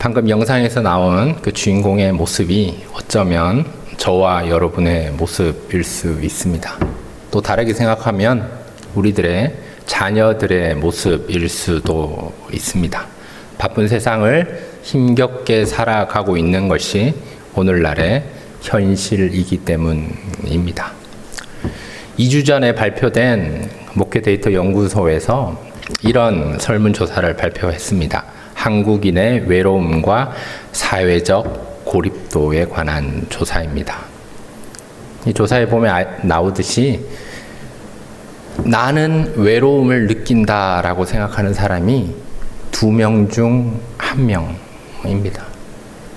방금 영상에서 나온 그 주인공의 모습이 어쩌면 저와 여러분의 모습일 수 있습니다. 또 다르게 생각하면 우리들의 자녀들의 모습일 수도 있습니다. 바쁜 세상을 힘겹게 살아가고 있는 것이 오늘날의 현실이기 때문입니다. 2주 전에 발표된 목회 데이터 연구소에서 이런 설문조사를 발표했습니다. 한국인의 외로움과 사회적 고립도에 관한 조사입니다. 이 조사에 보면 나오듯이 나는 외로움을 느낀다라고 생각하는 사람이 2명 중 1명입니다.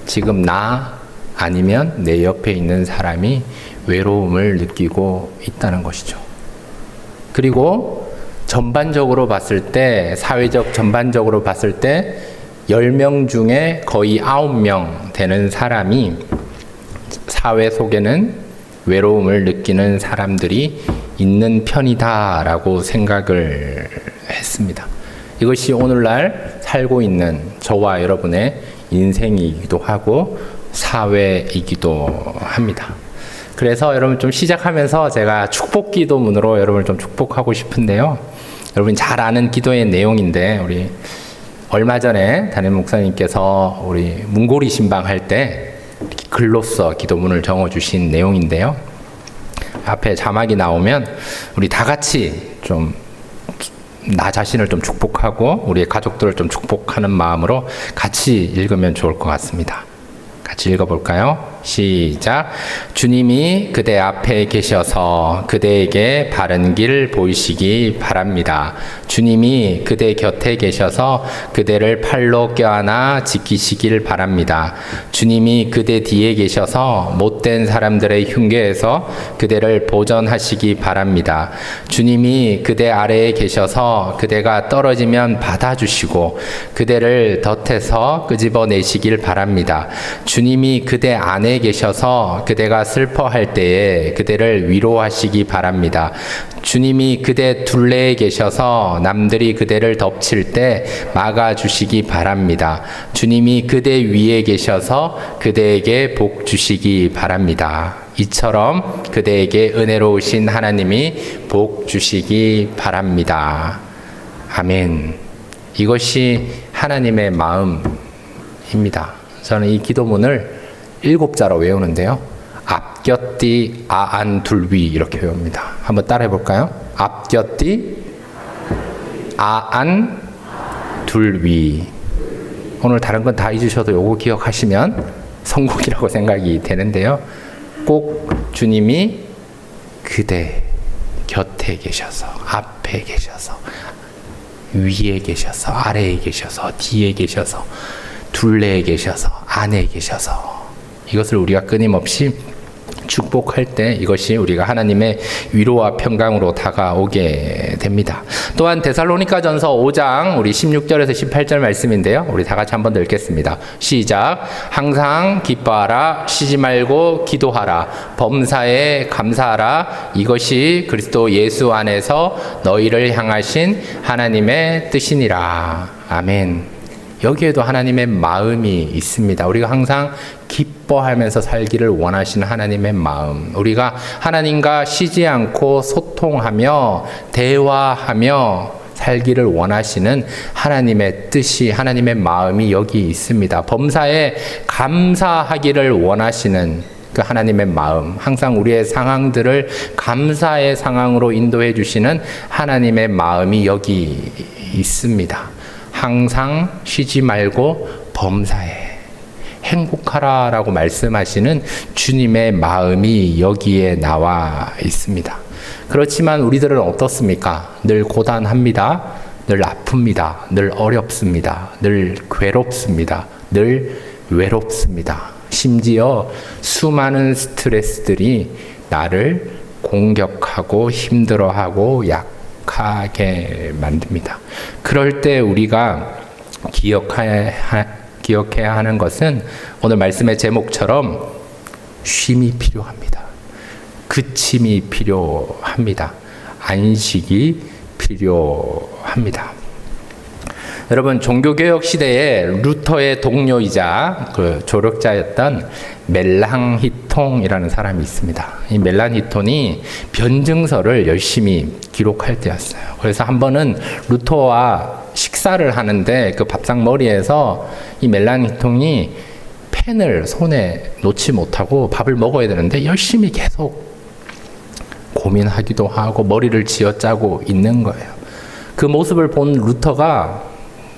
지금 나 아니면 내 옆에 있는 사람이 외로움을 느끼고 있다는 것이죠. 그리고 전반적으로 봤을 때, 사회적 전반적으로 봤을 때 10명 중에 거의 9명 되는 사람이 사회 속에는 외로움을 느끼는 사람들이 있는 편이다라고 생각을 했습니다. 이것이 오늘날 살고 있는 저와 여러분의 인생이기도 하고 사회이기도 합니다. 그래서 여러분 좀 시작하면서 제가 축복 기도문으로 여러분을 좀 축복하고 싶은데요. 여러분 잘 아는 기도의 내용인데 우리 얼마 전에 담임 목사님께서 우리 문고리 신방할 때 글로써 기도문을 적어주신 내용인데요. 앞에 자막이 나오면 우리 다 같이 좀 나 자신을 좀 축복하고 우리 가족들을 좀 축복하는 마음으로 같이 읽으면 좋을 것 같습니다. 같이 읽어볼까요? 시작. 주님이 그대 앞에 계셔서 그대에게 바른 길 보이시기 바랍니다. 주님이 그대 곁에 계셔서 그대를 팔로 껴안아 지키시길 바랍니다. 주님이 그대 뒤에 계셔서 못된 사람들의 흉계에서 그대를 보전하시기 바랍니다. 주님이 그대 아래에 계셔서 그대가 떨어지면 받아주시고 그대를 덫에서 끄집어내시길 바랍니다. 주님이 그대 안에 계셔서 그대가 슬퍼할 때에 그대를 위로하시기 바랍니다. 주님이 그대 둘레에 계셔서 남들이 그대를 덮칠 때 막아주시기 바랍니다. 주님이 그대 위에 계셔서 그대에게 복 주시기 바랍니다. 이처럼 그대에게 은혜로우신 하나님이 복 주시기 바랍니다. 아멘. 이것이 하나님의 마음입니다. 저는 이 기도문을 7자로 외우는데요. 앞곁뒤 아안 둘위 이렇게 외웁니다. 한번 따라해 볼까요? 앞곁뒤 아안 둘위. 오늘 다른 건 다 잊으셔도 요거 기억하시면 성공이라고 생각이 되는데요. 꼭 주님이 그대 곁에 계셔서, 앞에 계셔서, 위에 계셔서, 아래에 계셔서, 뒤에 계셔서, 둘레에 계셔서, 안에 계셔서, 이것을 우리가 끊임없이 축복할 때 이것이 우리가 하나님의 위로와 평강으로 다가오게 됩니다. 또한 데살로니가전서 5장 우리 16절에서 18절 말씀인데요. 우리 다 같이 한번 더 읽겠습니다. 시작. 항상 기뻐하라, 쉬지 말고 기도하라, 범사에 감사하라. 이것이 그리스도 예수 안에서 너희를 향하신 하나님의 뜻이니라. 아멘. 여기에도 하나님의 마음이 있습니다. 우리가 항상 기뻐하면서 살기를 원하시는 하나님의 마음. 우리가 하나님과 쉬지 않고 소통하며 대화하며 살기를 원하시는 하나님의 뜻이, 하나님의 마음이 여기 있습니다. 범사에 감사하기를 원하시는 그 하나님의 마음, 항상 우리의 상황들을 감사의 상황으로 인도해 주시는 하나님의 마음이 여기 있습니다. 항상 쉬지 말고 범사에 행복하라라고 말씀하시는 주님의 마음이 여기에 나와 있습니다. 그렇지만 우리들은 어떻습니까? 늘 고단합니다. 늘 아픕니다. 늘 어렵습니다. 늘 괴롭습니다. 늘 외롭습니다. 심지어 수많은 스트레스들이 나를 공격하고 힘들어하고 약하게 만듭니다. 그럴 때 우리가 기억해야 하는 것은 오늘 말씀의 제목처럼 쉼이 필요합니다. 그침이 필요합니다. 안식이 필요합니다. 여러분, 종교개혁 시대에 루터의 동료이자 그 조력자였던 멜랑히톤이라는 사람이 있습니다. 이 멜랑히톤이 변증서를 열심히 기록할 때였어요. 그래서 한 번은 루터와 식사를 하는데 그 밥상머리에서 이 멜랑히톤이 펜을 손에 놓지 못하고 밥을 먹어야 되는데 열심히 계속 고민하기도 하고 머리를 쥐어짜고 있는 거예요. 그 모습을 본 루터가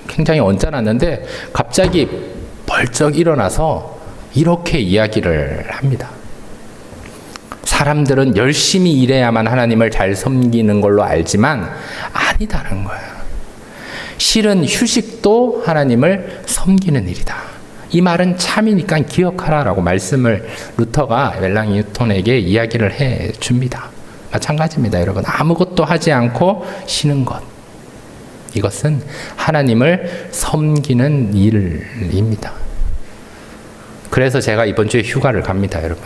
굉장히 언짢았는데 갑자기 벌쩍 일어나서 이렇게 이야기를 합니다. 사람들은 열심히 일해야만 하나님을 잘 섬기는 걸로 알지만 아니다는 거예요. 실은 휴식도 하나님을 섬기는 일이다. 이 말은 참이니까 기억하라라고 말씀을 루터가 멜랑히톤에게 이야기를 해 줍니다. 마찬가지입니다, 여러분. 아무것도 하지 않고 쉬는 것. 이것은 하나님을 섬기는 일입니다. 그래서 제가 이번 주에 휴가를 갑니다, 여러분.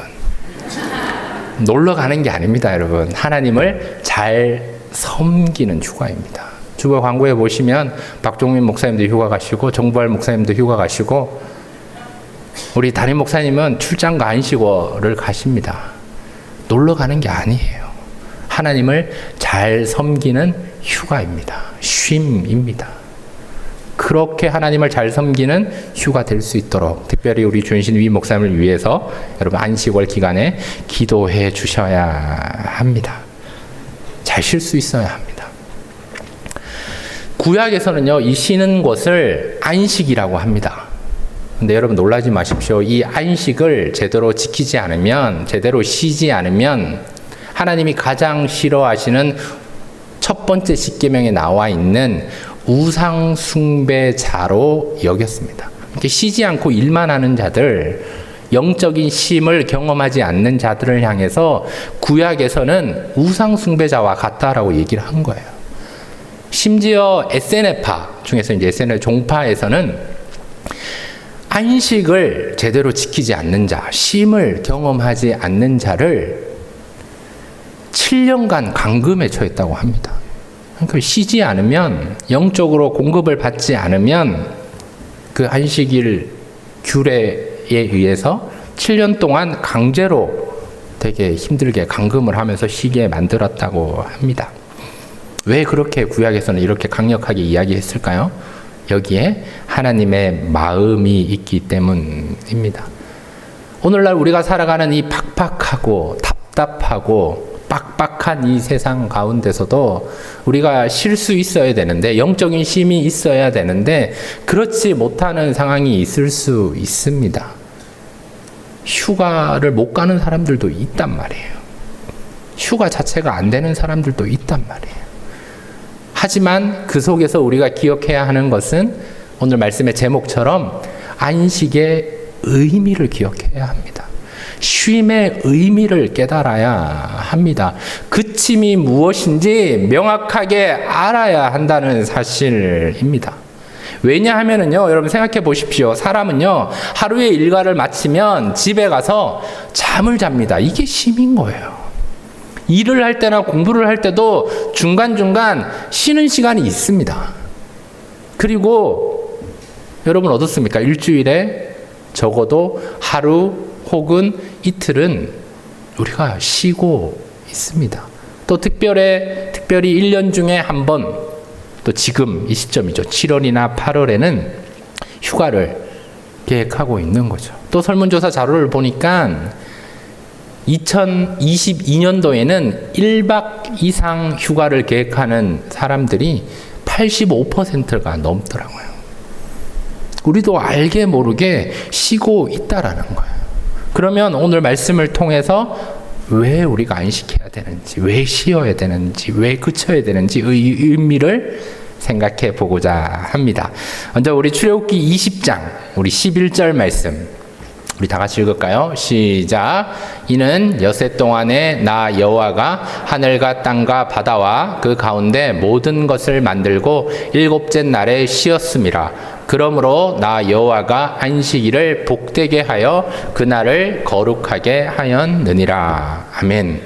놀러 가는 게 아닙니다, 여러분. 하나님을 잘 섬기는 휴가입니다. 주보 광고에 보시면 박종민 목사님도 휴가 가시고 정부할 목사님도 휴가 가시고 우리 담임 목사님은 출장과 안식월을 가십니다. 놀러 가는 게 아니에요. 하나님을 잘 섬기는 휴가입니다. 쉼입니다. 그렇게 하나님을 잘 섬기는 휴가 될 수 있도록 특별히 우리 준신 위 목사님을 위해서 여러분 안식월 기간에 기도해 주셔야 합니다. 잘 쉴 수 있어야 합니다. 구약에서는요, 이 쉬는 것을 안식이라고 합니다. 근데 여러분 놀라지 마십시오. 이 안식을 제대로 지키지 않으면, 제대로 쉬지 않으면 하나님이 가장 싫어하시는 첫 번째 십계명에 나와 있는 우상 숭배자로 여겼습니다. 이렇게 쉬지 않고 일만 하는 자들, 영적인 쉼을 경험하지 않는 자들을 향해서 구약에서는 우상 숭배자와 같다라고 얘기를 한 거예요. 심지어 SNF파 중에서 이제 SNF 종파에서는 안식을 제대로 지키지 않는 자, 쉼을 경험하지 않는 자를 7년간 감금에 처했다고 합니다. 그러니까 쉬지 않으면, 영적으로 공급을 받지 않으면 그 안식일 규례에 의해서 7년 동안 강제로 되게 힘들게 감금을 하면서 쉬게 만들었다고 합니다. 왜 그렇게 구약에서는 이렇게 강력하게 이야기했을까요? 여기에 하나님의 마음이 있기 때문입니다. 오늘날 우리가 살아가는 이 팍팍하고 답답하고 빡빡한 이 세상 가운데서도 우리가 쉴 수 있어야 되는데, 영적인 쉼이 있어야 되는데 그렇지 못하는 상황이 있을 수 있습니다. 휴가를 못 가는 사람들도 있단 말이에요. 휴가 자체가 안 되는 사람들도 있단 말이에요. 하지만 그 속에서 우리가 기억해야 하는 것은 오늘 말씀의 제목처럼 안식의 의미를 기억해야 합니다. 쉼의 의미를 깨달아야 합니다. 그침이 무엇인지 명확하게 알아야 한다는 사실입니다. 왜냐하면은요, 여러분 생각해 보십시오. 사람은요, 하루의 일과를 마치면 집에 가서 잠을 잡니다. 이게 쉼인 거예요. 일을 할 때나 공부를 할 때도 중간중간 쉬는 시간이 있습니다. 그리고 여러분 어떻습니까? 일주일에 적어도 하루 혹은 이틀은 우리가 쉬고 있습니다. 또 특별히 1년 중에 한 번, 또 지금 이 시점이죠. 7월이나 8월에는 휴가를 계획하고 있는 거죠. 또 설문조사 자료를 보니까 2022년도에는 1박 이상 휴가를 계획하는 사람들이 85%가 넘더라고요. 우리도 알게 모르게 쉬고 있다라는 거예요. 그러면 오늘 말씀을 통해서 왜 우리가 안식해야 되는지, 왜 쉬어야 되는지, 왜 그쳐야 되는지 의미를 생각해 보고자 합니다. 먼저 우리 출애굽기 20장, 우리 11절 말씀 우리 다 같이 읽을까요? 시작. 이는 엿새 동안에 나 여호와가 하늘과 땅과 바다와 그 가운데 모든 것을 만들고 일곱째 날에 쉬었음이라. 그러므로 나 여호와가 안식일을 복되게 하여 그날을 거룩하게 하였느니라. 아멘.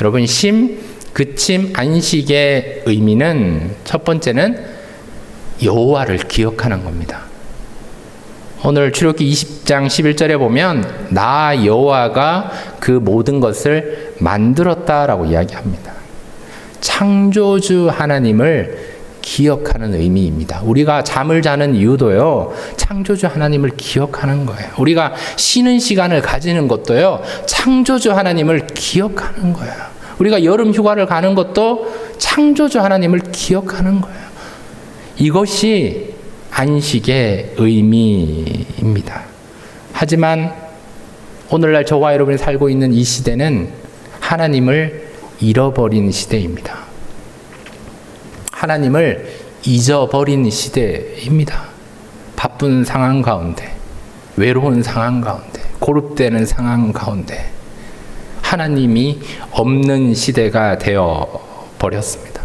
여러분, 쉼, 그침, 안식의 의미는 첫 번째는 여호와를 기억하는 겁니다. 오늘 출애굽기 20장 11절에 보면 나 여호와가 그 모든 것을 만들었다라고 이야기합니다. 창조주 하나님을 기억하는 의미입니다. 우리가 잠을 자는 이유도요, 창조주 하나님을 기억하는 거예요. 우리가 쉬는 시간을 가지는 것도요, 창조주 하나님을 기억하는 거예요. 우리가 여름 휴가를 가는 것도 창조주 하나님을 기억하는 거예요. 이것이 안식의 의미입니다. 하지만 오늘날 저와 여러분이 살고 있는 이 시대는 하나님을 잃어버린 시대입니다. 하나님을 잊어버린 시대입니다. 바쁜 상황 가운데, 외로운 상황 가운데, 고립되는 상황 가운데 하나님이 없는 시대가 되어 버렸습니다.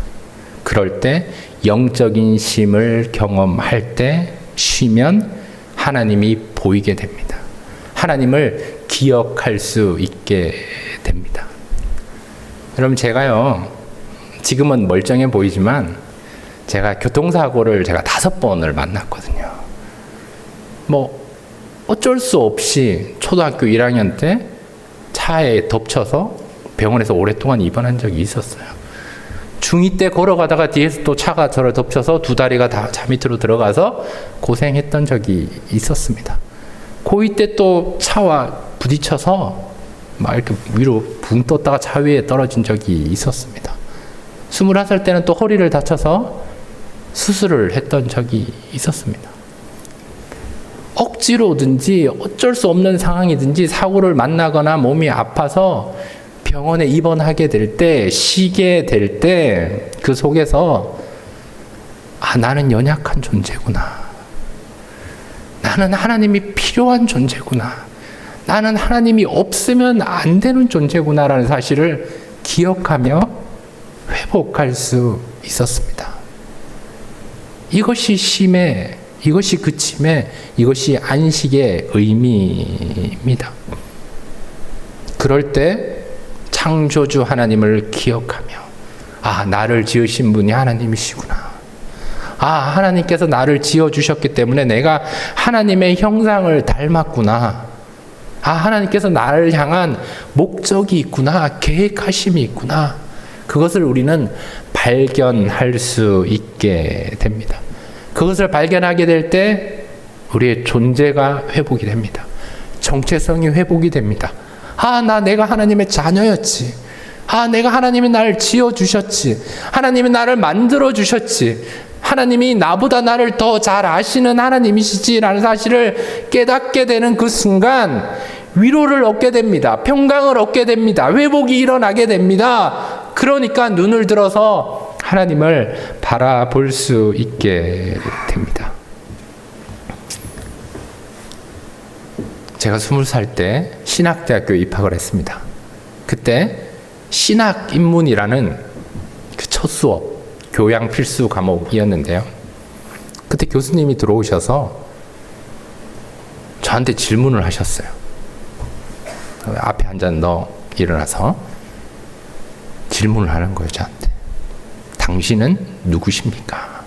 그럴 때 영적인 쉼을 경험할 때 쉬면 하나님이 보이게 됩니다. 하나님을 기억할 수 있게 됩니다. 여러분, 제가요, 지금은 멀쩡해 보이지만 제가 교통사고를 제가 5번을 만났거든요. 어쩔 수 없이 초등학교 1학년 때 차에 덮쳐서 병원에서 오랫동안 입원한 적이 있었어요. 중2 때 걸어가다가 뒤에서 또 차가 저를 덮쳐서 두 다리가 다 차 밑으로 들어가서 고생했던 적이 있었습니다. 고2 때 또 차와 부딪혀서 막 이렇게 위로 붕 떴다가 차 위에 떨어진 적이 있었습니다. 21살 때는 또 허리를 다쳐서 수술을 했던 적이 있었습니다. 억지로든지 어쩔 수 없는 상황이든지 사고를 만나거나 몸이 아파서 병원에 입원하게 될 때, 쉬게 될 때 그 속에서 나는 연약한 존재구나. 나는 하나님이 필요한 존재구나. 나는 하나님이 없으면 안 되는 존재구나라는 사실을 기억하며 회복할 수 있었습니다. 이것이 쉼의, 이것이 그침의, 이것이 안식의 의미입니다. 그럴 때 창조주 하나님을 기억하며 나를 지으신 분이 하나님이시구나. 하나님께서 나를 지어주셨기 때문에 내가 하나님의 형상을 닮았구나. 하나님께서 나를 향한 목적이 있구나. 계획하심이 있구나. 그것을 우리는 발견할 수 있게 됩니다. 그것을 발견하게 될 때 우리의 존재가 회복이 됩니다. 정체성이 회복이 됩니다. 내가 하나님의 자녀였지. 내가 하나님이 나를 지어주셨지. 하나님이 나를 만들어주셨지. 하나님이 나보다 나를 더 잘 아시는 하나님이시지라는 사실을 깨닫게 되는 그 순간 위로를 얻게 됩니다. 평강을 얻게 됩니다. 회복이 일어나게 됩니다. 그러니까 눈을 들어서 하나님을 바라볼 수 있게 됩니다. 제가 20살 때 신학대학교에 입학을 했습니다. 그때 신학인문이라는 그 첫 수업, 교양 필수 과목이었는데요. 그때 교수님이 들어오셔서 저한테 질문을 하셨어요. 앞에 앉은 너 일어나서 질문을 하는 거예요, 저한테. 당신은 누구십니까?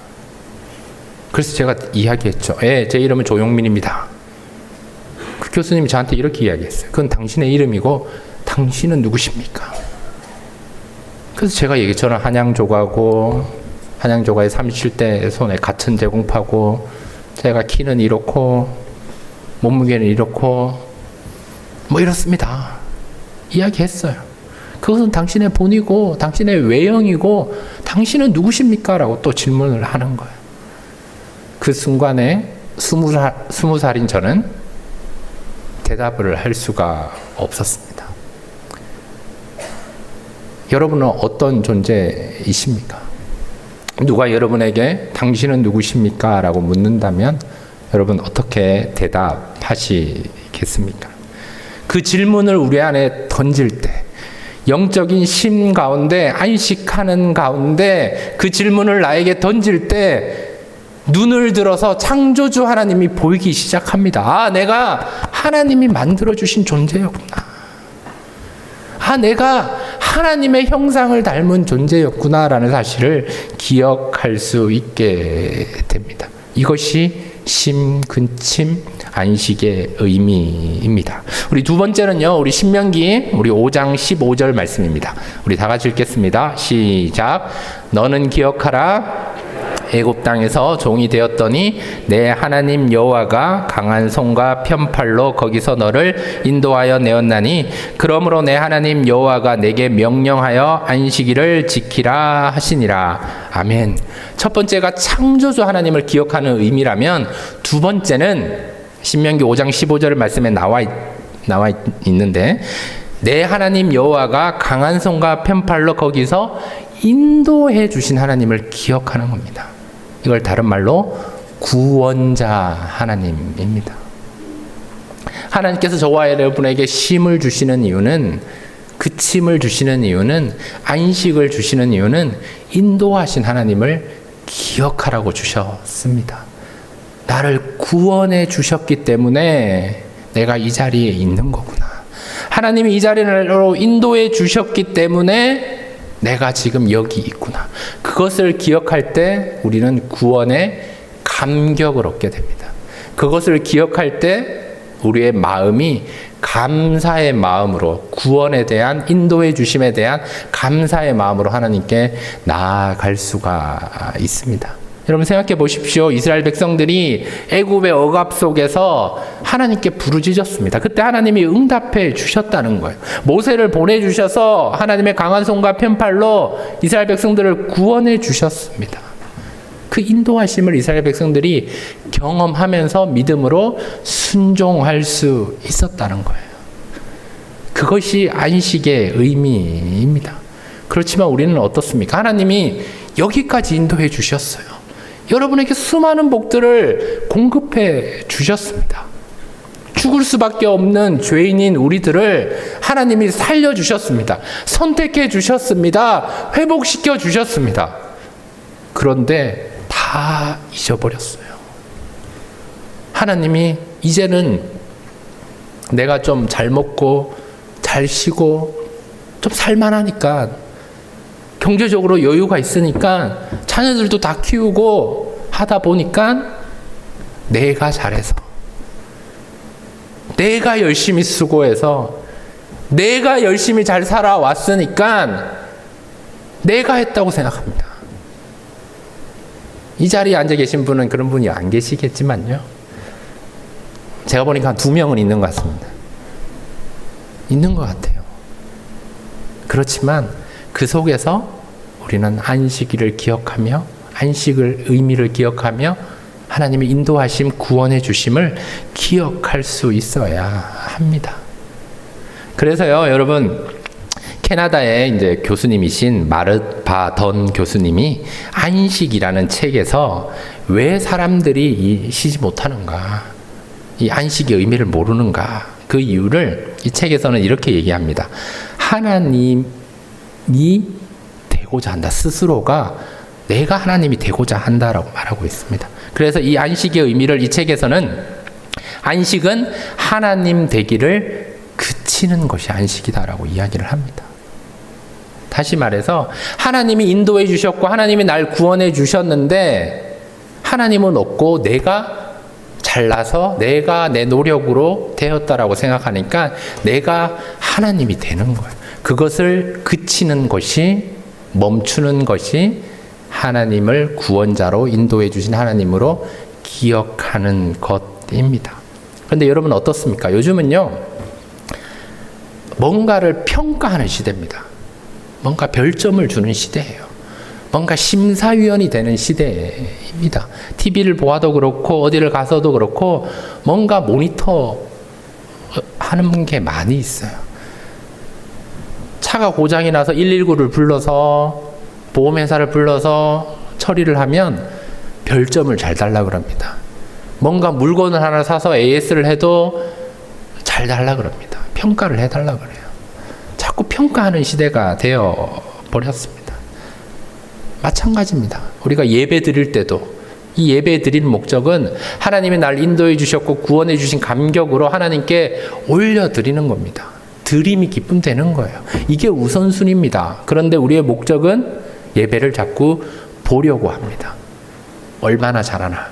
그래서 제가 이야기했죠. 제 이름은 조용민입니다. 그 교수님이 저한테 이렇게 이야기했어요. 그건 당신의 이름이고 당신은 누구십니까? 그래서 제가 저는 한양조가고 한양조가에 37대 손에 가천 제공파고 제가 키는 이렇고 몸무게는 이렇고 이렇습니다. 이야기했어요. 그것은 당신의 본이고 당신의 외형이고 당신은 누구십니까? 라고 또 질문을 하는 거예요. 그 순간에 20살인 저는 대답을 할 수가 없었습니다. 여러분은 어떤 존재이십니까? 누가 여러분에게 당신은 누구십니까? 라고 묻는다면 여러분 어떻게 대답하시겠습니까? 그 질문을 우리 안에 던질 때 영적인 쉼 가운데 안식하는 가운데 그 질문을 나에게 던질 때 눈을 들어서 창조주 하나님이 보이기 시작합니다. 내가 하나님이 만들어주신 존재였구나. 내가 하나님의 형상을 닮은 존재였구나라는 사실을 기억할 수 있게 됩니다. 이것이 심근침 안식의 의미입니다. 우리 두 번째는요, 우리 신명기 우리 5장 15절 말씀입니다. 우리 다 같이 읽겠습니다. 시작. 너는 기억하라. 애굽 땅에서 종이 되었더니 내 하나님 여호와가 강한 손과 편팔로 거기서 너를 인도하여 내었나니 그러므로 내 하나님 여호와가 내게 명령하여 안식일을 지키라 하시니라. 아멘. 첫 번째가 창조주 하나님을 기억하는 의미라면, 두 번째는 신명기 5장 15절 말씀에 나와 있는데, 내 하나님 여호와가 강한 손과 편팔로 거기서 인도해 주신 하나님을 기억하는 겁니다. 이걸 다른 말로 구원자 하나님입니다. 하나님께서 저와 여러분에게 쉼을 주시는 이유는, 그침을 주시는 이유는, 안식을 주시는 이유는 인도하신 하나님을 기억하라고 주셨습니다. 나를 구원해 주셨기 때문에 내가 이 자리에 있는 거구나. 하나님이 이 자리로 인도해 주셨기 때문에 내가 지금 여기 있구나. 그것을 기억할 때 우리는 구원의 감격을 얻게 됩니다. 그것을 기억할 때 우리의 마음이 감사의 마음으로, 구원에 대한, 인도해 주심에 대한 감사의 마음으로 하나님께 나아갈 수가 있습니다. 여러분 생각해 보십시오. 이스라엘 백성들이 애굽의 억압 속에서 하나님께 부르짖었습니다. 그때 하나님이 응답해 주셨다는 거예요. 모세를 보내주셔서 하나님의 강한 손과 편팔로 이스라엘 백성들을 구원해 주셨습니다. 그 인도하심을 이스라엘 백성들이 경험하면서 믿음으로 순종할 수 있었다는 거예요. 그것이 안식의 의미입니다. 그렇지만 우리는 어떻습니까? 하나님이 여기까지 인도해 주셨어요. 여러분에게 수많은 복들을 공급해 주셨습니다. 죽을 수밖에 없는 죄인인 우리들을 하나님이 살려주셨습니다. 선택해 주셨습니다. 회복시켜 주셨습니다. 그런데 다 잊어버렸어요. 하나님이 이제는 내가 좀 잘 먹고 잘 쉬고 좀 살만하니까, 경제적으로 여유가 있으니까 자녀들도 다 키우고 하다 보니까 내가 잘해서, 내가 열심히 수고해서, 내가 열심히 잘 살아왔으니까 내가 했다고 생각합니다. 이 자리에 앉아 계신 분은 그런 분이 안 계시겠지만요, 제가 보니까 한 2명은 있는 것 같습니다. 있는 것 같아요. 그렇지만 그 속에서 우리는 안식일을 기억하며, 안식을 의미를 기억하며 하나님의 인도하심, 구원해 주심을 기억할 수 있어야 합니다. 그래서요, 여러분, 캐나다의 이제 교수님이신 마르 바던 교수님이 안식이라는 책에서 왜 사람들이 쉬지 못하는가, 이 안식의 의미를 모르는가, 그 이유를 이 책에서는 이렇게 얘기합니다. 하나님이 되고자 한다. 스스로가 내가 하나님이 되고자 한다라고 말하고 있습니다. 그래서 이 안식의 의미를 이 책에서는, 안식은 하나님 되기를 그치는 것이 안식이다라고 이야기를 합니다. 다시 말해서 하나님이 인도해 주셨고 하나님이 날 구원해 주셨는데, 하나님은 없고 내가 잘나서 내가 내 노력으로 되었다라고 생각하니까 내가 하나님이 되는 거예요. 그것을 그치는 것이, 멈추는 것이 하나님을 구원자로 인도해 주신 하나님으로 기억하는 것입니다. 그런데 여러분 어떻습니까? 요즘은요, 뭔가를 평가하는 시대입니다. 뭔가 별점을 주는 시대예요. 뭔가 심사위원이 되는 시대입니다. TV를 보아도 그렇고 어디를 가서도 그렇고 뭔가 모니터 하는 게 많이 있어요. 차가 고장이 나서 119를 불러서, 보험회사를 불러서 처리를 하면 별점을 잘 달라고 합니다. 뭔가 물건을 하나 사서 AS를 해도 잘 달라고 합니다. 평가를 해달라고 그래요. 자꾸 평가하는 시대가 되어 버렸습니다. 마찬가지입니다. 우리가 예배 드릴 때도 이 예배 드리는 목적은 하나님이 날 인도해 주셨고 구원해 주신 감격으로 하나님께 올려드리는 겁니다. 드림이 기쁨 되는 거예요. 이게 우선순위입니다. 그런데 우리의 목적은 예배를 자꾸 보려고 합니다. 얼마나 잘하나,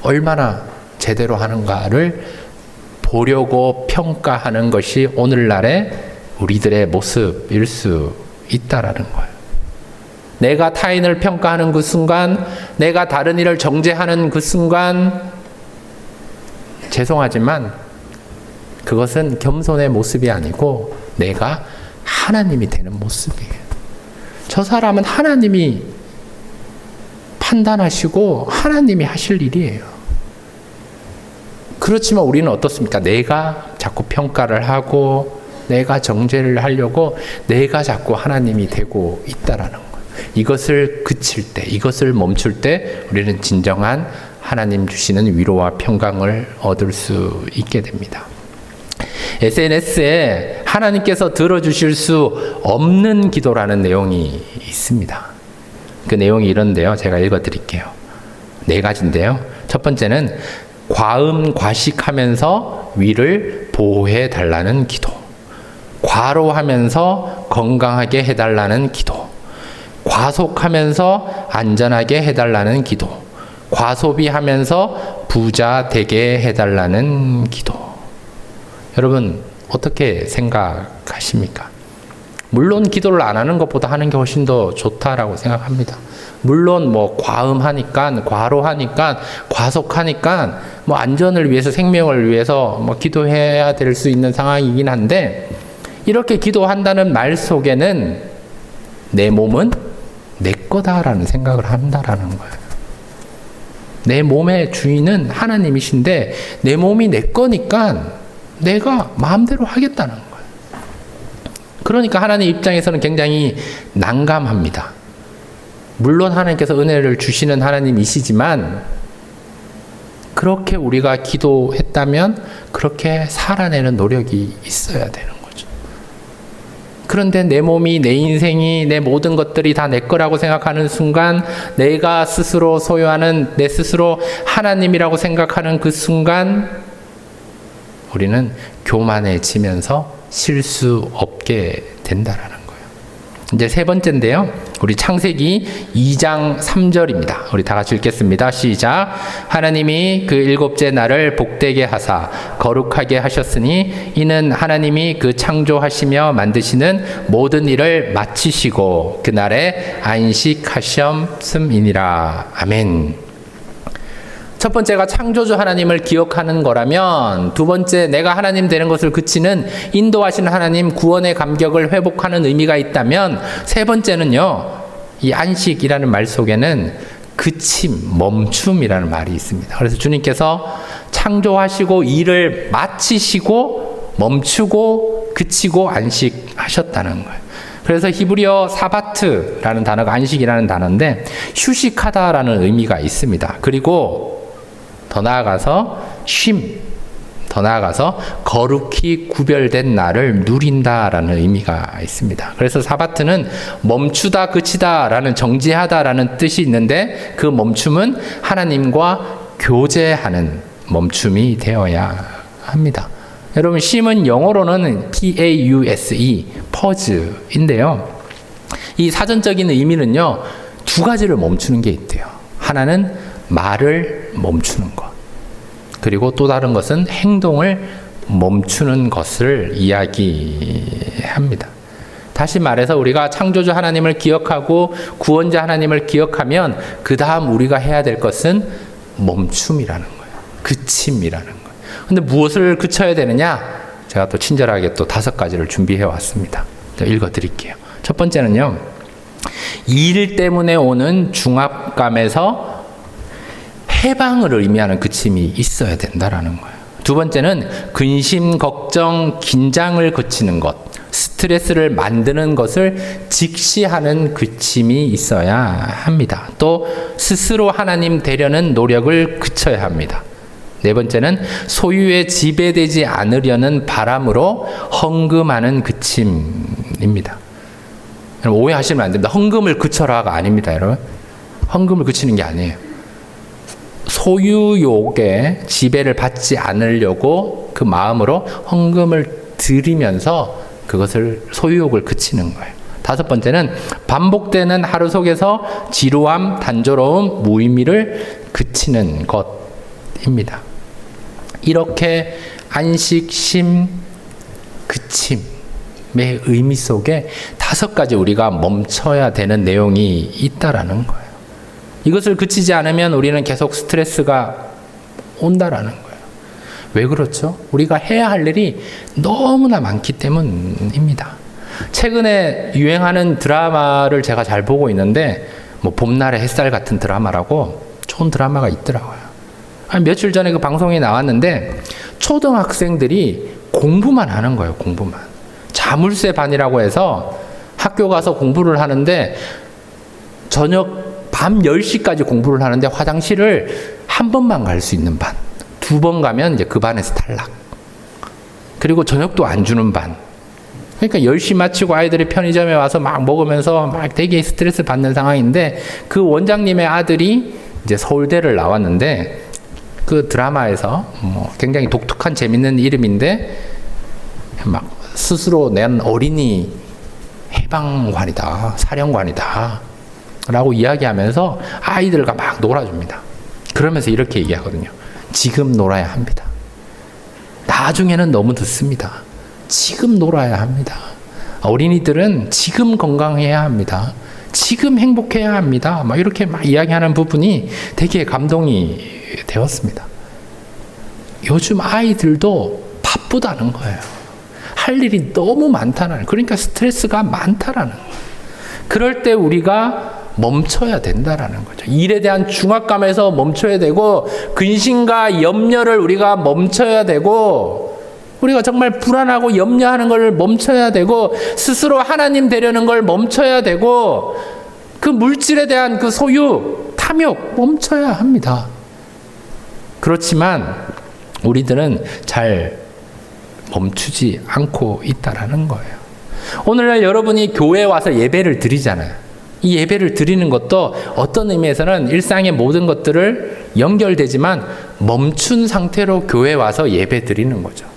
얼마나 제대로 하는가를 보려고 평가하는 것이 오늘날의 우리들의 모습일 수 있다라는 거예요. 내가 타인을 평가하는 그 순간, 내가 다른 일을 정죄하는 그 순간, 죄송하지만 그것은 겸손의 모습이 아니고 내가 하나님이 되는 모습이에요. 저 사람은 하나님이 판단하시고 하나님이 하실 일이에요. 그렇지만 우리는 어떻습니까? 내가 자꾸 평가를 하고 내가 정죄를 하려고 내가 자꾸 하나님이 되고 있다라는 거예요. 이것을 그칠 때, 이것을 멈출 때 우리는 진정한 하나님 주시는 위로와 평강을 얻을 수 있게 됩니다. SNS에 하나님께서 들어주실 수 없는 기도라는 내용이 있습니다. 그 내용이 이런데요. 제가 읽어드릴게요. 4가지인데요. 첫 번째는 과음과식하면서 위를 보호해 달라는 기도. 과로하면서 건강하게 해달라는 기도. 과속하면서 안전하게 해달라는 기도. 과소비하면서 부자 되게 해달라는 기도. 여러분 어떻게 생각하십니까? 물론 기도를 안 하는 것보다 하는 게 훨씬 더 좋다라고 생각합니다. 물론 뭐 과음하니까, 과로하니까, 과속하니까 뭐 안전을 위해서, 생명을 위해서 뭐 기도해야 될 수 있는 상황이긴 한데, 이렇게 기도한다는 말 속에는 내 몸은 내 거다라는 생각을 한다라는 거예요. 내 몸의 주인은 하나님이신데 내 몸이 내 거니까 내가 마음대로 하겠다는 거예요. 그러니까 하나님 입장에서는 굉장히 난감합니다. 물론 하나님께서 은혜를 주시는 하나님이시지만 그렇게 우리가 기도했다면 그렇게 살아내는 노력이 있어야 되는 거죠. 그런데 내 몸이, 내 인생이, 내 모든 것들이 다 내 거라고 생각하는 순간, 내가 스스로 소유하는, 내 스스로 하나님이라고 생각하는 그 순간 우리는 교만해지면서 쉴 수 없게 된다라는 거예요. 이제 3번째인데요. 우리 창세기 2장 3절입니다. 우리 다 같이 읽겠습니다. 시작. 하나님이 그 7째 날을 복되게 하사 거룩하게 하셨으니 이는 하나님이 그 창조하시며 만드시는 모든 일을 마치시고 그날에 안식하셨음이니라. 아멘. 첫 번째가 창조주 하나님을 기억하는 거라면, 두 번째 내가 하나님 되는 것을 그치는 인도하시는 하나님, 구원의 감격을 회복하는 의미가 있다면, 세 번째는요, 이 안식이라는 말 속에는 그침, 멈춤이라는 말이 있습니다. 그래서 주님께서 창조하시고 일을 마치시고 멈추고 그치고 안식하셨다는 거예요. 그래서 히브리어 사바트라는 단어가 안식이라는 단어인데 휴식하다라는 의미가 있습니다. 그리고 더 나아가서 쉼, 더 나아가서 거룩히 구별된 날을 누린다라는 의미가 있습니다. 그래서 사바트는 멈추다, 그치다라는, 정지하다라는 뜻이 있는데 그 멈춤은 하나님과 교제하는 멈춤이 되어야 합니다. 여러분, 쉼은 영어로는 P-A-U-S-E, pause인데요. 이 사전적인 의미는요, 2가지를 멈추는 게 있대요. 하나는 말을 멈추는 것, 그리고 또 다른 것은 행동을 멈추는 것을 이야기합니다. 다시 말해서 우리가 창조주 하나님을 기억하고 구원자 하나님을 기억하면 그 다음 우리가 해야 될 것은 멈춤이라는 거예요. 그침이라는 거예요. 근데 무엇을 그쳐야 되느냐? 제가 또 친절하게 또 5가지를 준비해 왔습니다. 읽어 드릴게요. 첫 번째는요, 일 때문에 오는 중압감에서 해방을 의미하는 그침이 있어야 된다라는 거예요. 두 번째는 근심, 걱정, 긴장을 그치는 것, 스트레스를 만드는 것을 직시하는 그침이 있어야 합니다. 또 스스로 하나님 되려는 노력을 그쳐야 합니다. 네 번째는 소유에 지배되지 않으려는 바람으로 헌금하는 그침입니다. 여러분, 오해하시면 안 됩니다. 헌금을 그쳐라가 아닙니다, 여러분. 헌금을 그치는 게 아니에요. 소유욕에 지배를 받지 않으려고 그 마음으로 헌금을 들이면서 그것을 소유욕을 그치는 거예요. 다섯 번째는 반복되는 하루 속에서 지루함, 단조로움, 무의미를 그치는 것입니다. 이렇게 안식, 쉼, 그침의 의미 속에 다섯 가지 우리가 멈춰야 되는 내용이 있다라는 거예요. 이것을 그치지 않으면 우리는 계속 스트레스가 온다라는 거예요. 왜 그렇죠? 우리가 해야 할 일이 너무나 많기 때문입니다. 최근에 유행하는 드라마를 제가 잘 보고 있는데 뭐 봄날의 햇살 같은 드라마라고 좋은 드라마가 있더라고요. 한 며칠 전에 그 방송이 나왔는데 초등학생들이 공부만 하는 거예요. 공부만. 자물쇠 반이라고 해서 학교 가서 공부를 하는데 저녁 밤 10시까지 공부를 하는데 화장실을 한 번만 갈 수 있는 반. 2번 가면 이제 그 반에서 탈락. 그리고 저녁도 안 주는 반. 그러니까 10시 마치고 아이들이 편의점에 와서 막 먹으면서 막 되게 스트레스 받는 상황인데 그 원장님의 아들이 이제 서울대를 나왔는데 그 드라마에서 뭐 굉장히 독특한 재밌는 이름인데 막 스스로 낸 어린이 해방관이다, 사령관이다 라고 이야기하면서 아이들과 막 놀아줍니다. 그러면서 이렇게 얘기하거든요. 지금 놀아야 합니다. 나중에는 너무 늦습니다. 지금 놀아야 합니다. 어린이들은 지금 건강해야 합니다. 지금 행복해야 합니다. 막 이렇게 막 이야기하는 부분이 되게 감동이 되었습니다. 요즘 아이들도 바쁘다는 거예요. 할 일이 너무 많다는 거예요. 그러니까 스트레스가 많다라는 거예요. 그럴 때 우리가 멈춰야 된다라는 거죠. 일에 대한 중압감에서 멈춰야 되고 근심과 염려를 우리가 멈춰야 되고 우리가 정말 불안하고 염려하는 걸 멈춰야 되고 스스로 하나님 되려는 걸 멈춰야 되고 그 물질에 대한 그 소유, 탐욕 멈춰야 합니다. 그렇지만 우리들은 잘 멈추지 않고 있다라는 거예요. 오늘날 여러분이 교회에 와서 예배를 드리잖아요. 이 예배를 드리는 것도 어떤 의미에서는 일상의 모든 것들을 연결되지만 멈춘 상태로 교회에 와서 예배 드리는 거죠.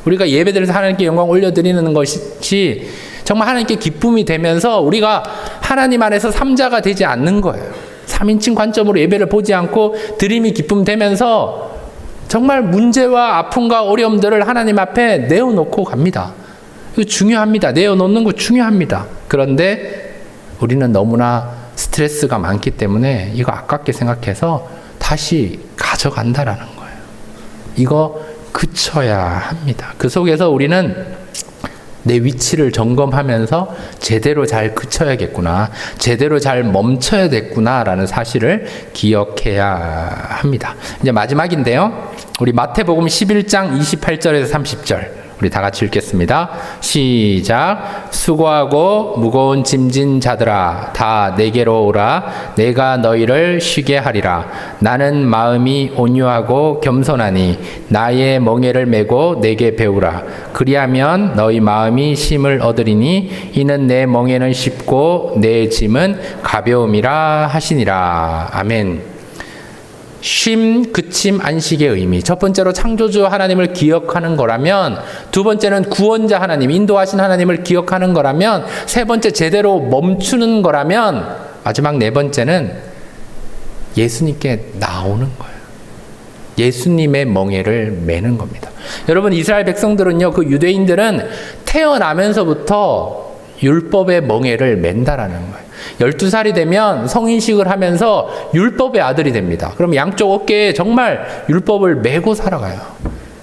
우리가 예배 드려서 하나님께 영광 올려드리는 것이 정말 하나님께 기쁨이 되면서 우리가 하나님 안에서 삼자가 되지 않는 거예요. 3인칭 관점으로 예배를 보지 않고 드림이 기쁨 되면서 정말 문제와 아픔과 어려움들을 하나님 앞에 내어놓고 갑니다. 이거 중요합니다. 내어놓는 거 중요합니다. 그런데 우리는 너무나 스트레스가 많기 때문에 이거 아깝게 생각해서 다시 가져간다라는 거예요. 이거 그쳐야 합니다. 그 속에서 우리는 내 위치를 점검하면서 제대로 잘 그쳐야겠구나, 제대로 잘 멈춰야겠구나라는 사실을 기억해야 합니다. 이제 마지막인데요. 우리 마태복음 11장 28절에서 30절 우리 다 같이 읽겠습니다. 시작. 수고하고 무거운 짐진 자들아 다 내게로 오라. 내가 너희를 쉬게 하리라. 나는 마음이 온유하고 겸손하니 나의 멍에를 메고 내게 배우라. 그리하면 너희 마음이 쉼을 얻으리니 이는 내 멍에는 쉽고 내 짐은 가벼움이라 하시니라. 아멘. 쉼, 그침, 안식의 의미. 첫 번째로 창조주 하나님을 기억하는 거라면, 두 번째는 구원자 하나님, 인도하신 하나님을 기억하는 거라면, 세 번째 제대로 멈추는 거라면, 마지막 네 번째는 예수님께 나오는 거예요. 예수님의 멍에를 매는 겁니다. 여러분, 이스라엘 백성들은요, 그 유대인들은 태어나면서부터 율법의 멍에를 맨다라는 거예요. 12살이 되면 성인식을 하면서 율법의 아들이 됩니다. 그럼 양쪽 어깨에 정말 율법을 메고 살아가요.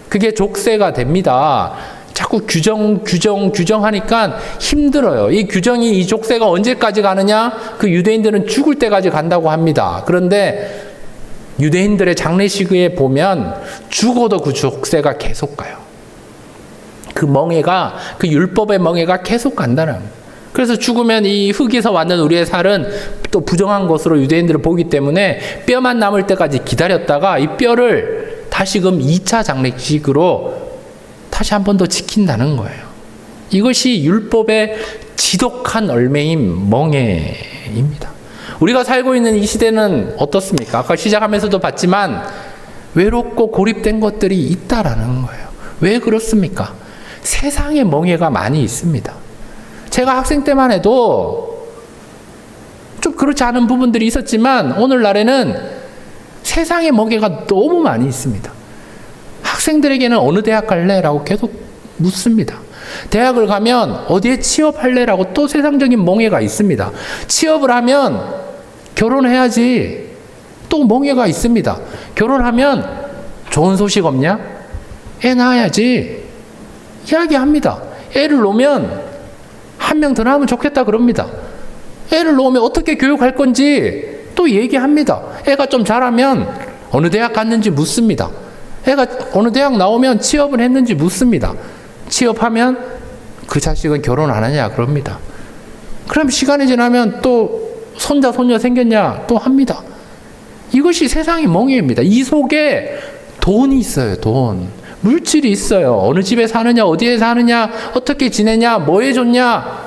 그게 족쇄가 됩니다. 자꾸 규정하니까 힘들어요. 이 규정이, 이 족쇄가 언제까지 가느냐? 그 유대인들은 죽을 때까지 간다고 합니다. 그런데 유대인들의 장례식에 보면 죽어도 그 족쇄가 계속 가요. 그 멍에가, 그 율법의 멍에가 계속 간다는 거예요. 그래서 죽으면 이 흙에서 왔는 우리의 살은 또 부정한 것으로 유대인들을 보기 때문에 뼈만 남을 때까지 기다렸다가 이 뼈를 다시금 2차 장례식으로 다시 한 번 더 지킨다는 거예요. 이것이 율법의 지독한 얼매인 멍에입니다. 우리가 살고 있는 이 시대는 어떻습니까? 아까 시작하면서도 봤지만 외롭고 고립된 것들이 있다라는 거예요. 왜 그렇습니까? 세상의 멍해가 많이 있습니다. 제가 학생 때만 해도 좀 그렇지 않은 부분들이 있었지만 오늘날에는 세상의 멍해가 너무 많이 있습니다. 학생들에게는 어느 대학 갈래? 라고 계속 묻습니다. 대학을 가면 어디에 취업할래? 라고 또 세상적인 멍해가 있습니다. 취업을 하면 결혼해야지. 또 멍해가 있습니다. 결혼하면 좋은 소식 없냐? 애 낳아야지. 이야기합니다. 애를 놓으면 한 명 더 낳으면 좋겠다 그럽니다. 애를 놓으면 어떻게 교육할 건지 또 얘기합니다. 애가 좀 자라면 어느 대학 갔는지 묻습니다. 애가 어느 대학 나오면 취업을 했는지 묻습니다. 취업하면 그 자식은 결혼 안 하냐 그럽니다. 그럼 시간이 지나면 또 손자 손녀 생겼냐 또 합니다. 이것이 세상의 멍해입니다. 이 속에 돈이 있어요. 돈. 물질이 있어요. 어느 집에 사느냐, 어디에 사느냐, 어떻게 지내냐, 뭐 해줬냐.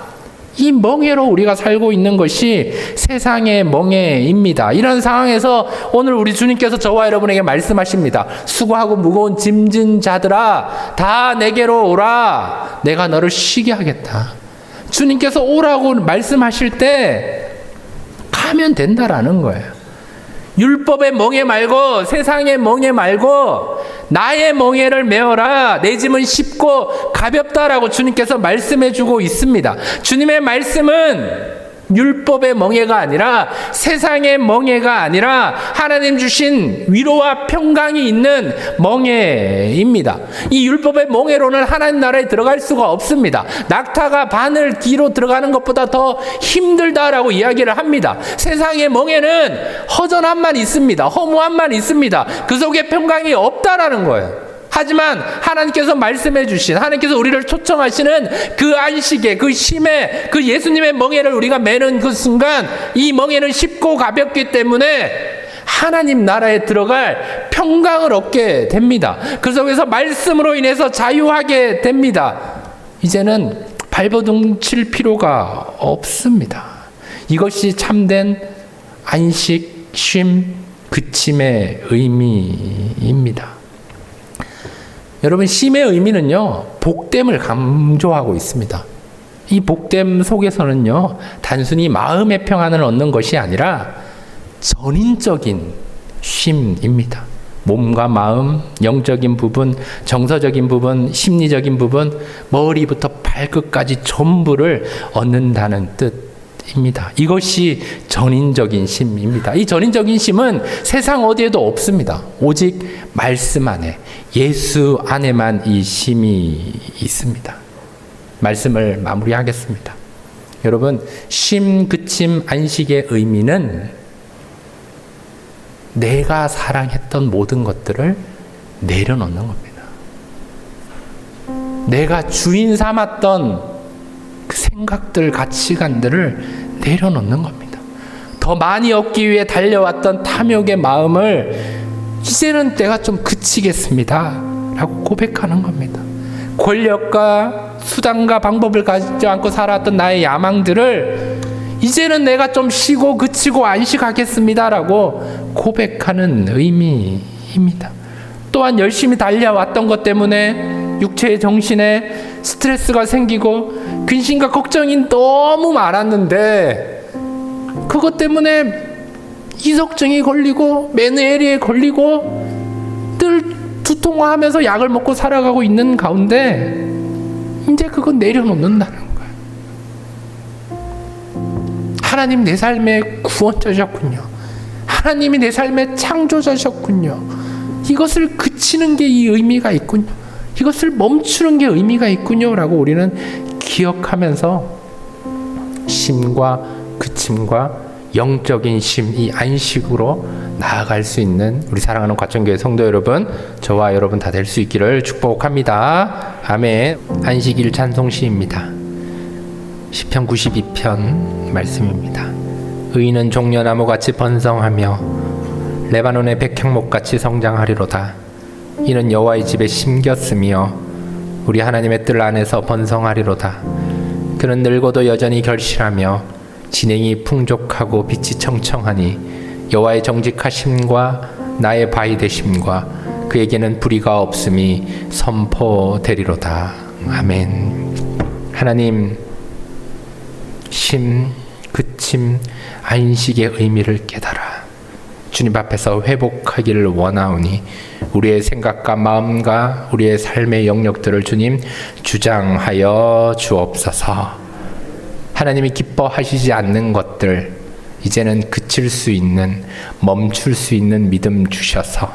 이 멍해로 우리가 살고 있는 것이 세상의 멍해입니다. 이런 상황에서 오늘 우리 주님께서 저와 여러분에게 말씀하십니다. 수고하고 무거운 짐진 자들아 다 내게로 오라. 내가 너를 쉬게 하겠다. 주님께서 오라고 말씀하실 때 가면 된다라는 거예요. 율법의 멍해 말고 세상의 멍해 말고 나의 멍해를 메어라. 내 짐은 쉽고 가볍다라고 주님께서 말씀해 주고 있습니다. 주님의 말씀은 율법의 멍해가 아니라 세상의 멍해가 아니라 하나님 주신 위로와 평강이 있는 멍해입니다. 이 율법의 멍해로는 하나님 나라에 들어갈 수가 없습니다. 낙타가 바늘 뒤로 들어가는 것보다 더 힘들다라고 이야기를 합니다. 세상의 멍해는 허전함만 있습니다. 허무함만 있습니다. 그 속에 평강이 없다라는 거예요. 하지만 하나님께서 말씀해 주신, 하나님께서 우리를 초청하시는 그 안식의, 그 쉼의, 그 예수님의 멍에를 우리가 매는 그 순간 이 멍에는 쉽고 가볍기 때문에 하나님 나라에 들어갈 평강을 얻게 됩니다. 그 속에서 말씀으로 인해서 자유하게 됩니다. 이제는 발버둥 칠 필요가 없습니다. 이것이 참된 안식, 쉼, 그침의 의미입니다. 여러분, 쉼의 의미는요, 복됨을 강조하고 있습니다. 이 복됨 속에서는요, 단순히 마음의 평안을 얻는 것이 아니라 전인적인 쉼입니다. 몸과 마음, 영적인 부분, 정서적인 부분, 심리적인 부분, 머리부터 발끝까지 전부를 얻는다는 뜻입니다. 이것이 전인적인 쉼입니다. 이 전인적인 쉼은 세상 어디에도 없습니다. 오직 말씀 안에, 예수 안에만 이 쉼이 있습니다. 말씀을 마무리하겠습니다. 여러분, 쉼, 그침, 안식의 의미는 내가 사랑했던 모든 것들을 내려놓는 겁니다. 내가 주인 삼았던 그 생각들, 가치관들을 내려놓는 겁니다. 더 많이 얻기 위해 달려왔던 탐욕의 마음을 이제는 내가 좀 그치겠습니다 라고 고백하는 겁니다. 권력과 수단과 방법을 가지지 않고 살아왔던 나의 야망들을 이제는 내가 좀 쉬고 그치고 안식하겠습니다 라고 고백하는 의미입니다. 또한 열심히 달려왔던 것 때문에 육체의 정신에 스트레스가 생기고 근심과 걱정이 너무 많았는데 그것 때문에 이석증이 걸리고 메니에리에 걸리고 늘 두통하면서 약을 먹고 살아가고 있는 가운데 이제 그건 내려놓는다는 거예요. 하나님 내 삶의 구원자셨군요. 하나님이 내 삶의 창조자셨군요. 이것을 그치는 게 이 의미가 있군요. 이것을 멈추는 게 의미가 있군요 라고 우리는 기억하면서 쉼과 그침과 영적인 쉼, 이 안식으로 나아갈 수 있는 우리 사랑하는 과천교회 성도 여러분, 저와 여러분 다 될 수 있기를 축복합니다. 아멘. 안식일 찬송시입니다. 시편 92편 말씀입니다. 의인은 종려나무같이 번성하며 레바논의 백향목같이 성장하리로다. 이는 여호와의 집에 심겼으며 우리 하나님의 뜰 안에서 번성하리로다. 그는 늙어도 여전히 결실하며 진행이 풍족하고 빛이 청청하니 여호와의 정직하심과 나의 바위 되심과 그에게는 불의가 없음이 선포되리로다. 아멘. 하나님, 쉼, 그침, 안식의 의미를 깨달아 주님 앞에서 회복하기를 원하오니 우리의 생각과 마음과 우리의 삶의 영역들을 주님 주장하여 주옵소서. 하나님이 기뻐하시지 않는 것들 이제는 그칠 수 있는, 멈출 수 있는 믿음 주셔서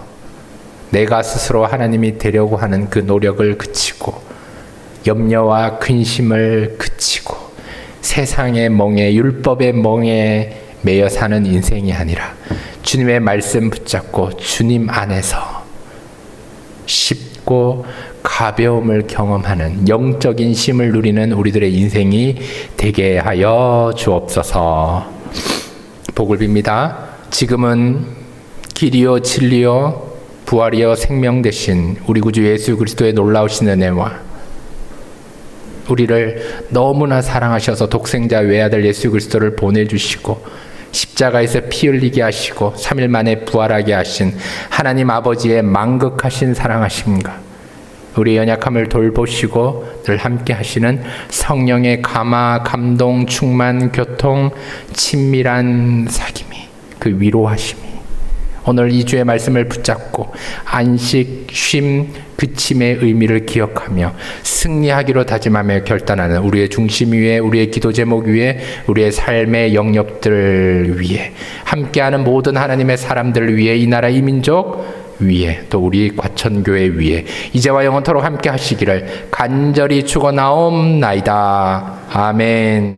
내가 스스로 하나님이 되려고 하는 그 노력을 그치고 염려와 근심을 그치고 세상의 멍에, 율법의 멍에 매여 사는 인생이 아니라 주님의 말씀 붙잡고 주님 안에서 쉽고 가벼움을 경험하는 영적인 쉼을 누리는 우리들의 인생이 되게 하여 주옵소서. 복을 빕니다. 지금은 길이요 진리요 부활이요 생명 되신 우리 구주 예수 그리스도의 놀라우신 은혜와 우리를 너무나 사랑하셔서 독생자 외아들 예수 그리스도를 보내주시고 십자가에서 피 흘리게 하시고 3일 만에 부활하게 하신 하나님 아버지의 만극하신 사랑하심과 우리의 연약함을 돌보시고 늘 함께 하시는 성령의 감화, 감동, 충만, 교통, 친밀한 사귐이, 그 위로하심이 오늘 이 주의 말씀을 붙잡고 안식, 쉼, 그침의 의미를 기억하며 승리하기로 다짐하며 결단하는 우리의 중심 위에, 우리의 기도 제목 위에, 우리의 삶의 영역들 위에, 함께하는 모든 하나님의 사람들 위에, 이 나라 이 민족 위에, 또 우리 과천교회 위에 이제와 영원토록 함께 하시기를 간절히 축원하옵나이다. 아멘.